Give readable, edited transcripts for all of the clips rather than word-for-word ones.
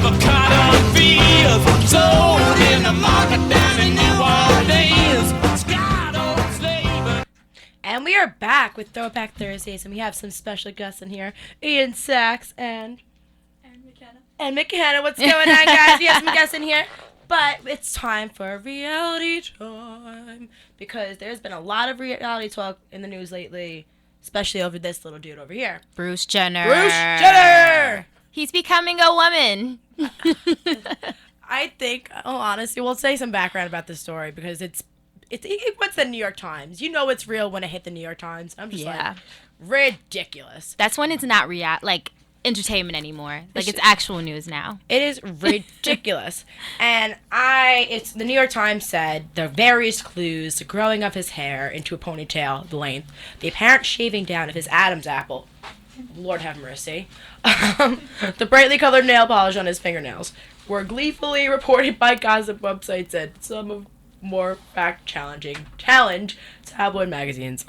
Cotton fields sold in the market down in New Orleans. Scott old slave. And we are back with Throwback Thursdays, and we have some special guests in here, Ian Sachs and McKenna. What's going on, guys? We have some guests in here. But it's time for reality time, because there's been a lot of reality talk in the news lately, especially over this little dude over here. Bruce Jenner. Bruce Jenner! He's becoming a woman. I think, honestly, we'll say some background about this story, because it went to the New York Times. You know it's real when it hit the New York Times. I'm just like, ridiculous. That's when it's not entertainment anymore. Like, it's actual news now. It is ridiculous. And it's the New York Times said there are various clues to growing of his hair into a ponytail, the length, the apparent shaving down of his Adam's apple. Lord have mercy. The brightly colored nail polish on his fingernails were gleefully reported by gossip websites and some of more challenge tabloid magazines.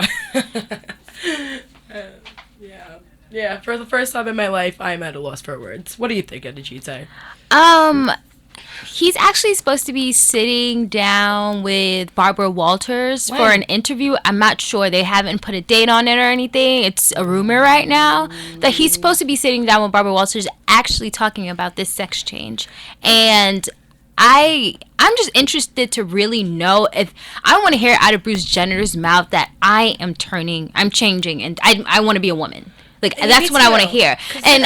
Yeah, for the first time in my life, I'm at a loss for words. What do you think, Enajite? He's actually supposed to be sitting down with Barbara Walters for an interview. I'm not sure. They haven't put a date on it or anything. It's a rumor right now that he's supposed to be sitting down with Barbara Walters actually talking about this sex change. And I'm just interested to really know if I want to hear out of Bruce Jenner's mouth that I'm changing, and I want to be a woman. Like, that's what I want to hear. And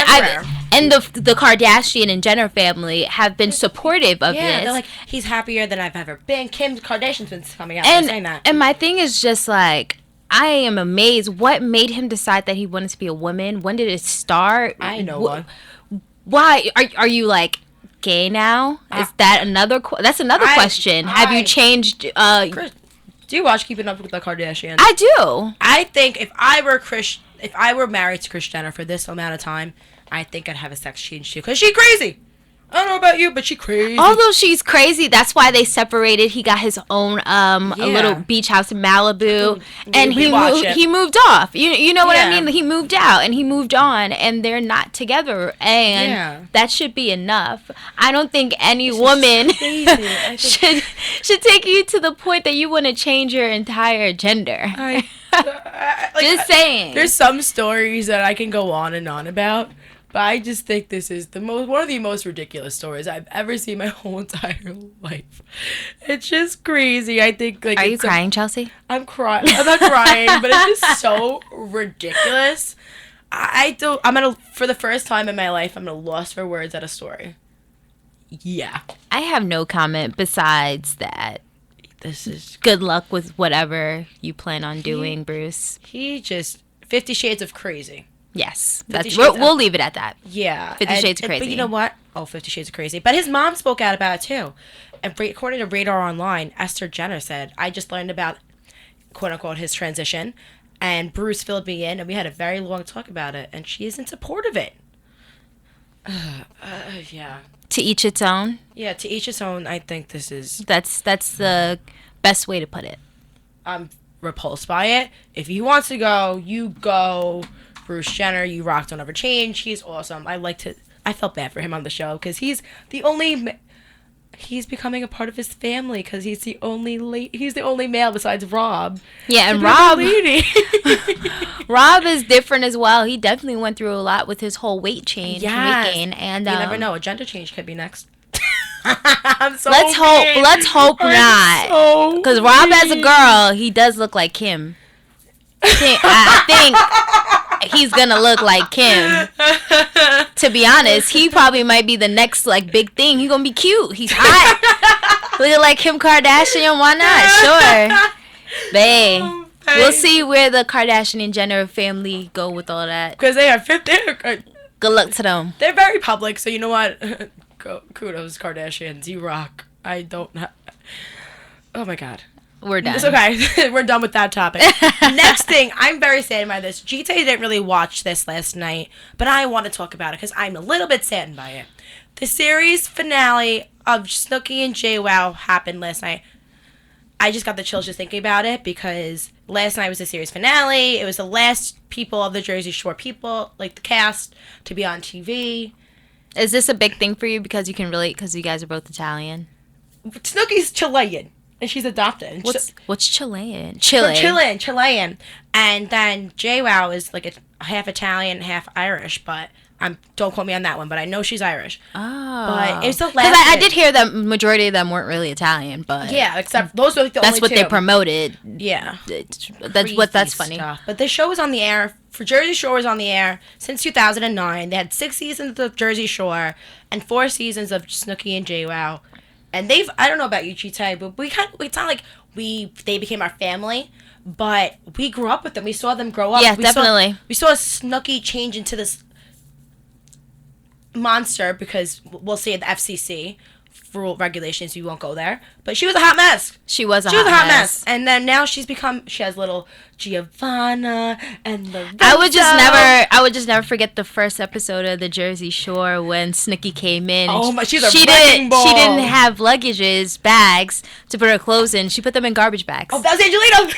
the Kardashian and Jenner family have been supportive of this. Yeah, they're like, he's happier than I've ever been. Kim Kardashian's been coming out and saying that. And my thing is just like, I am amazed. What made him decide that he wanted to be a woman? When did it start? I know one. Why are you like gay now? Is that another? That's another question. Have you changed? Do you watch Keeping Up with the Kardashians? I do. I think if I were married to Kris Jenner for this amount of time, I think I'd have a sex change too, because she's crazy. I don't know about you, but she's crazy. Although she's crazy, that's why they separated. He got his own a little beach house in Malibu, and he moved off. You know what I mean? He moved out and he moved on, and they're not together, and that should be enough. I don't think any woman should take you to the point that you want to change your entire gender. Just saying. There's some stories that I can go on and on about, but I just think this is one of the most ridiculous stories I've ever seen in my whole entire life. It's just crazy. I think like. Are you crying, Chelsea? I'm crying. I'm not crying, but it's just so ridiculous. For the first time in my life, I'm at a loss for words at a story. Yeah. I have no comment besides that. This is good luck with whatever you plan on doing, Bruce. He just 50 Shades of Crazy. Yes, we'll leave it at that. Yeah, 50 Shades of Crazy. But you know what? 50 Shades of Crazy. But his mom spoke out about it too. And according to Radar Online, Esther Jenner said, "I just learned about quote unquote his transition, and Bruce filled me in, and we had a very long talk about it, and she is in support of it." Yeah. To each its own. Yeah, to each its own. I think this is that's the best way to put it. I'm repulsed by it. If he wants to go, you go. Bruce Jenner, you rock, don't ever change. He's awesome. I felt bad for him on the show because he's becoming a part of his family because he's the only male besides Rob. Yeah, and Rob is different as well. He definitely went through a lot with his whole weight change, weight gain, and you never know. A gender change could be next. Let's hope not. Because Rob, as a girl, he does look like Kim. I think he's gonna look like Kim. To be honest, he probably might be the next like big thing. He's gonna be cute. He's hot. Looking like Kim Kardashian. Why not? Sure, babe. We'll see where the Kardashian and Jenner family go with all that. Because they are 50. Good luck to them. They're very public, so you know what? Kudos, Kardashians. You rock. Oh my God. We're done. It's okay. We're done with that topic. Next thing, I'm very saddened by this. Gita didn't really watch this last night, but I want to talk about it because I'm a little bit saddened by it. The series finale of Snooki and JWoww happened last night. I just got the chills just thinking about it because last night was the series finale. It was the last people of the Jersey Shore people, like the cast, to be on TV. Is this a big thing for you because you can relate because you guys are both Italian? Snooki's Chilean, and she's adopted. What's Chilean? Chilean. And then JWoww is like a half Italian, half Irish, but don't quote me on that one, but I know she's Irish. Oh. But it's the last. Because I did hear that majority of them weren't really Italian, but yeah, except those are like the that's only what two. they promoted. Yeah, That's funny. Stuff. But the show was on the air. For Jersey Shore was on the air since 2009. They had 6 seasons of Jersey Shore and 4 seasons of Snooki and JWoww. And I don't know about you, Chite, but it's not like they became our family, but we grew up with them. We saw them grow up. Yeah, definitely. We saw Snooki change into this monster because we'll say the FCC rule regulations, you won't go there. But she was a hot mess. She was a hot mess. And then now she has little Giovanna and Lorenzo. I would just never forget the first episode of the Jersey Shore when Snooki came in. Oh my, she didn't have bags to put her clothes in. She put them in garbage bags. Oh, that was Angelito.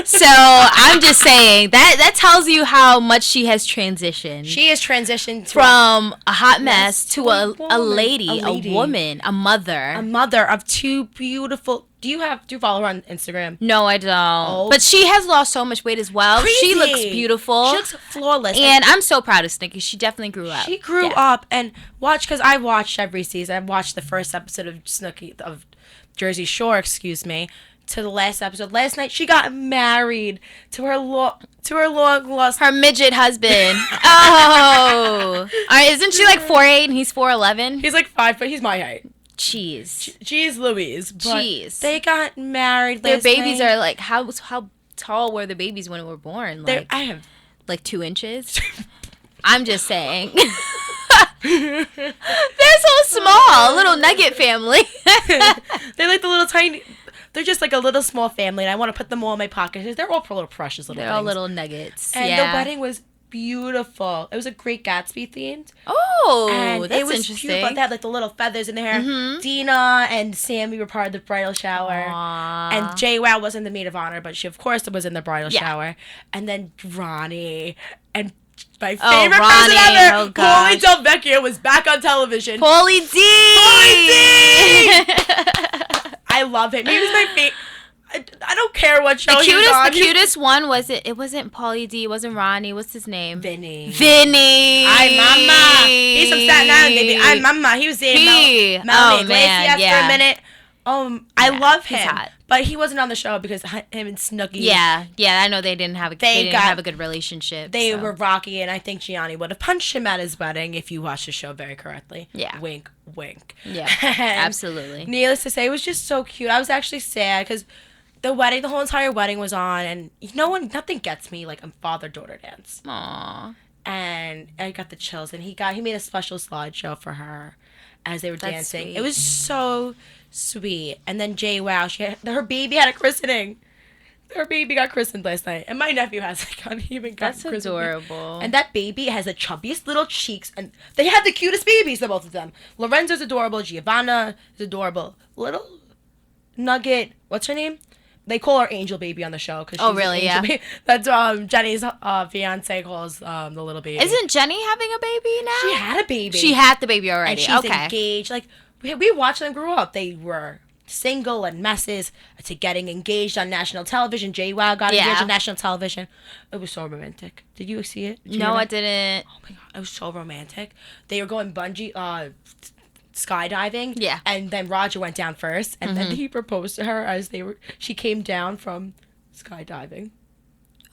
So I'm just saying that tells you how much she has transitioned. She has transitioned from a hot mess to a lady, a woman, a mother. A mother of 2 beautiful. Do you follow her on Instagram? No, I don't. Oh. But she has lost so much weight as well. Crazy. She looks beautiful. She looks flawless. And I'm so proud of Snooki. She definitely grew up. She grew up and because I watched every season. I watched the first episode of Snooki of Jersey Shore, to the last episode. Last night she got married to her long lost midget husband. Oh, isn't she like 4'8" and he's 4'11"? He's like 5, but he's my height. Jeez Louise. Jeez. They got married. Their babies are like how tall were the babies when they were born? Like I have like 2 inches. I'm just saying. They're so small, little nugget family. They're like the little tiny. They're just like a little small family, and I want to put them all in my pocket. They're all little precious little. They're all little nuggets. And the wedding was beautiful. It was a great Gatsby themed. Oh, and that's it was interesting. Beautiful. They had like the little feathers in their hair. Mm-hmm. Dina and Sammy were part of the bridal shower. Aww. And JWoww wasn't the maid of honor, but she of course was in the bridal shower. And then Ronnie and my favorite person ever, Paulie Del Vecchio, was back on television. Paulie D! I love him. He was my favorite. I don't care what show he was on. The cutest one it wasn't Paulie D, it wasn't Ronnie. What's his name? Vinny. Ay, mama. He's from Staten Island, baby. Ay, mama. He was in Melanie Iglesias for a minute. I love him. He's hot. But he wasn't on the show because him and Snooki. Yeah, I know they didn't have a good relationship. They were rocky, and I think Gianni would have punched him at his wedding if you watched the show very correctly. Yeah. Wink, wink. Yeah, absolutely. Needless to say, it was just so cute. I was actually sad because the whole entire wedding was on, and nothing gets me like a father-daughter dance. Aww. And I got the chills, and he made a special slideshow for her as they were dancing. Sweet. It was so sweet. And then JWoww, her baby had a christening. Her baby got christened last night, and my nephew has even got christened. That's adorable. And that baby has the chubbiest little cheeks, and they have the cutest babies, the both of them. Lorenzo's adorable. Giovanna is adorable. Little Nugget, what's her name? They call her Angel Baby on the show. Really? Yeah. That's Jenny's fiance calls the little baby. Isn't Jenny having a baby now? She had a baby. She had the baby already. And she's engaged. Like we watched them grow up. They were single and messes to getting engaged on national television. JWoww got engaged on national television. It was so romantic. Did you see it? No, I didn't. Oh my god, it was so romantic. They were going bungee skydiving. Yeah. And then Roger went down first, and then he proposed to her as she came down from skydiving.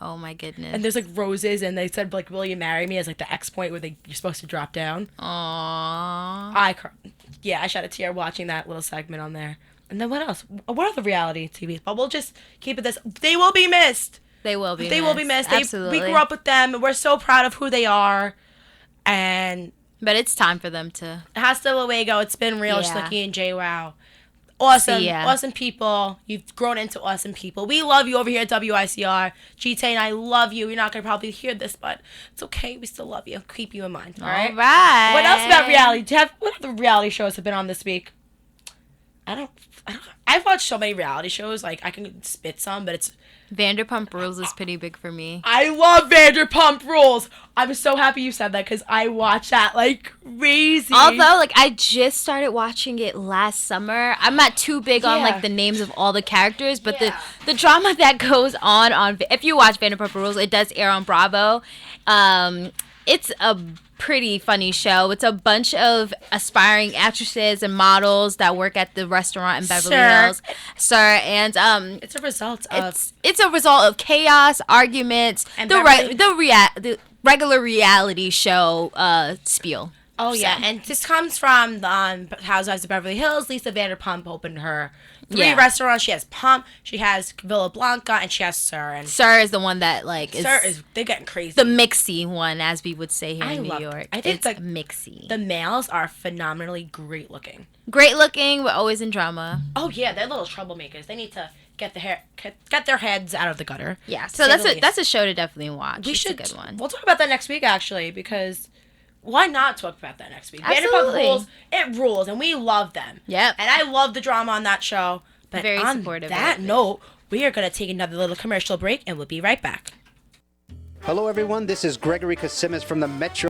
Oh my goodness. And there's like roses, and they said like, "Will you marry me?" as like the X point where you're supposed to drop down. Aww. I shed a tear watching that little segment on there. And then what else? What other reality TV? But we'll just keep it this. They will be missed. They will be missed. Absolutely. We grew up with them, and we're so proud of who they are. But it's time for them to. Hasta luego. It's been real, Snooki and JWoww. Awesome people. You've grown into awesome people. We love you over here at WICR. Chite and I love you. You're not going to probably hear this, but it's okay. We still love you. Keep you in mind. All right? Right. What else about reality? What other reality shows have been on this week? I've watched so many reality shows. Like I can spit some, but it's. Vanderpump Rules is pretty big for me. I love Vanderpump Rules. I'm so happy you said that because I watch that like crazy. Although, like, I just started watching it last summer. I'm not too big on, like, the names of all the characters, but the drama that goes on, if you watch Vanderpump Rules, it does air on Bravo. It's a pretty funny show. It's a bunch of aspiring actresses and models that work at the restaurant in Beverly Hills. And it's a result of it's a result of chaos, arguments, and the regular reality show spiel. Oh yeah, and this comes from the Housewives of Beverly Hills. Lisa Vanderpump opened her 3 restaurants. She has Pump, she has Villa Blanca, and she has Sir. And Sir is the one that they're getting crazy. The mixy one, as we would say here in New York. I think it's mixy. The males are phenomenally great looking. Great looking, but always in drama. Oh yeah, they're little troublemakers. They need to get their heads out of the gutter. Yeah, so that's a show to definitely watch. It's a good one. We'll talk about that next week actually, because why not talk about that next week? Absolutely. Vanderpump Rules, it rules, and we love them. Yep. And I love the drama on that show. But very on supportive. that note, we are going to take another little commercial break, and we'll be right back. Hello, everyone. This is Gregory Kasimis from the Metro